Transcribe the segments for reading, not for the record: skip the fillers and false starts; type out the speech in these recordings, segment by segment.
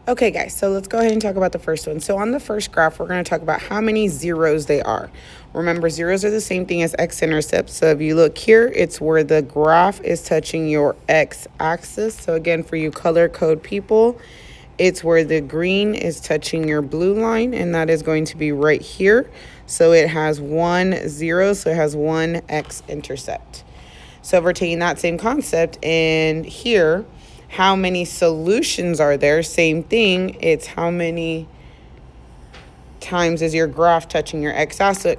Okay, guys, so let's go ahead and talk about the first one. So on the first graph, we're going to talk about how many zeros they are. Remember, zeros are the same thing as x-intercept. So if you look here, it's where the graph is touching your x-axis. So again, for you color code people, it's where the green is touching your blue line, and that is going to be right here. So it has 1, 0, so it has one x-intercept. So if we're taking that same concept and here, how many solutions are there? Same thing. It's how many times is your graph touching your x-axis,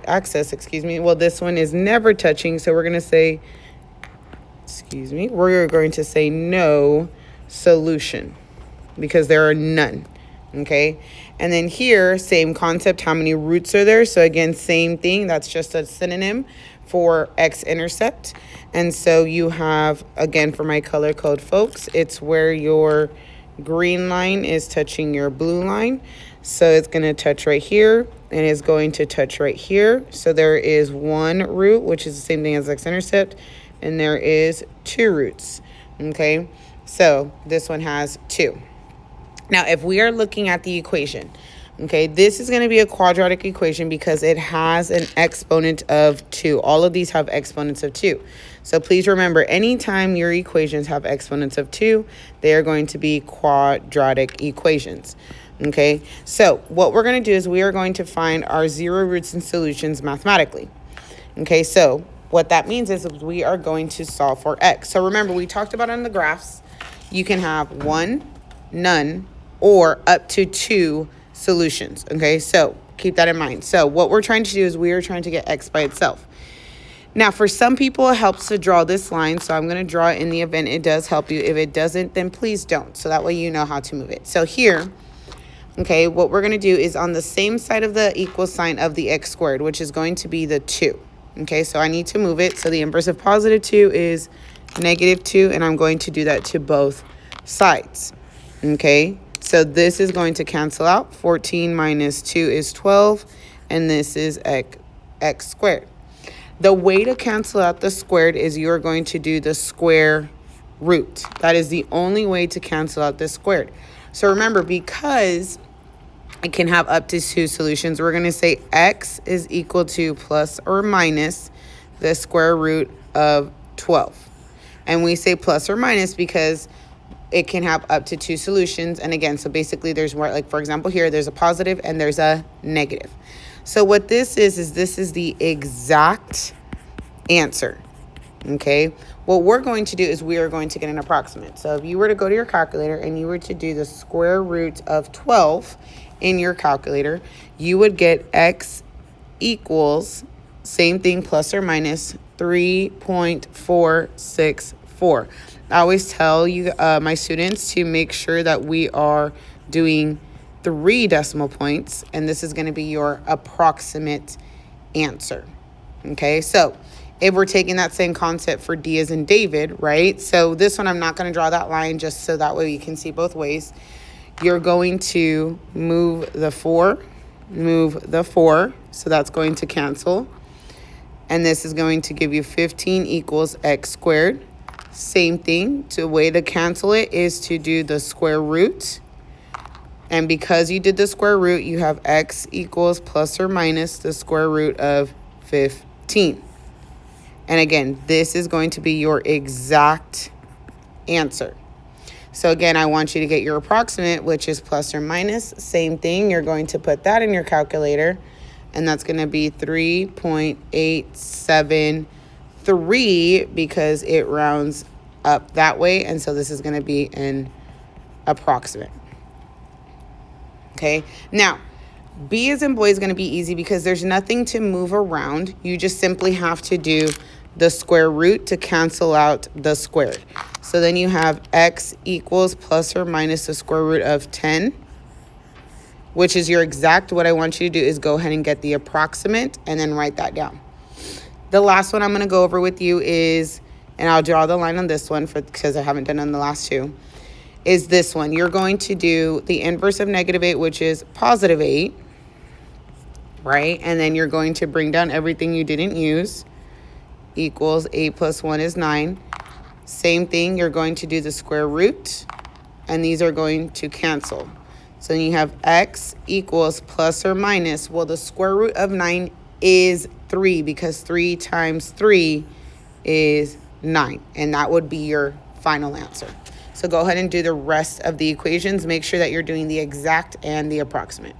Well, this one is never touching, so we're going to say, we're going to say no solution because there are none, okay? And then here, same concept, how many roots are there? So again, same thing. That's just a synonym for x-intercept. And so you have, again, for my color code folks, it's where your green line is touching your blue line. So it's going to touch right here, and it's going to touch right here. So there is one root, which is the same thing as x-intercept, and there is 2 roots, okay? So this one has 2. Now, if we are looking at the equation, okay, this is going to be a quadratic equation because it has an exponent of 2. All of these have exponents of 2. So please remember, anytime your equations have exponents of 2, they are going to be quadratic equations. Okay, so what we're going to do is we are going to find our 0 roots and solutions mathematically. Okay, so what that means is we are going to solve for x. So remember, we talked about on the graphs, you can have 1, none, or up to 2 solutions. Okay, so keep that in mind. So what we're trying to do is we are trying to get x by itself. Now, for some people, it helps to draw this line, so I'm going to draw it in the event it does help you. If it doesn't, then please don't, so that way you know how to move it. So here, okay, what we're going to do is on the same side of the equal sign of the x squared, which is going to be the 2. Okay, so I need to move it. So the inverse of positive 2 is negative 2, and I'm going to do that to both sides. Okay, so this is going to cancel out. 14 minus 2 is 12, and this is x squared. The way to cancel out the squared is you're going to do the square root. That is the only way to cancel out the squared. So remember, because it can have up to 2 solutions, we're going to say x is equal to plus or minus the square root of 12. And we say plus or minus because it can have up to 2 solutions. And again, so basically there's more, like for example here, there's a positive and there's a negative. So what this is this is the exact answer, okay? What we're going to do is we are going to get an approximate. So if you were to go to your calculator and you were to do the square root of 12 in your calculator, you would get x equals, same thing, plus or minus 3.464. I always tell you, my students, to make sure that we are doing 3 decimal points, and this is going to be your approximate answer. Okay, so if we're taking that same concept for D as in David, right? So this one, I'm not going to draw that line just so that way you can see both ways. You're going to move the 4, so that's going to cancel. And this is going to give you 15 equals x squared. Same thing, the way to cancel it is to do the square root. And because you did the square root, you have x equals plus or minus the square root of 15. And again, this is going to be your exact answer. So again, I want you to get your approximate, which is plus or minus. Same thing, you're going to put that in your calculator, and that's going to be 3.873 because it rounds up that way. And so this is going to be an approximate. Okay, now B as in boy is going to be easy because there's nothing to move around. You just simply have to do the square root to cancel out the squared. So then you have x equals plus or minus the square root of 10, which is your exact. What I want you to do is go ahead and get the approximate and then write that down. The last one I'm going to go over with you is, and I'll draw the line on this one because I haven't done on the last 2, is this one. You're going to do the inverse of negative 8, which is positive 8, right? And then you're going to bring down everything you didn't use, equals 8 plus 1 is 9. Same thing, you're going to do the square root, and these are going to cancel. So then you have x equals plus or minus. Well, the square root of 9 is 3 because 3 times 3 is 9. And that would be your final answer. So go ahead and do the rest of the equations. Make sure that you're doing the exact and the approximate.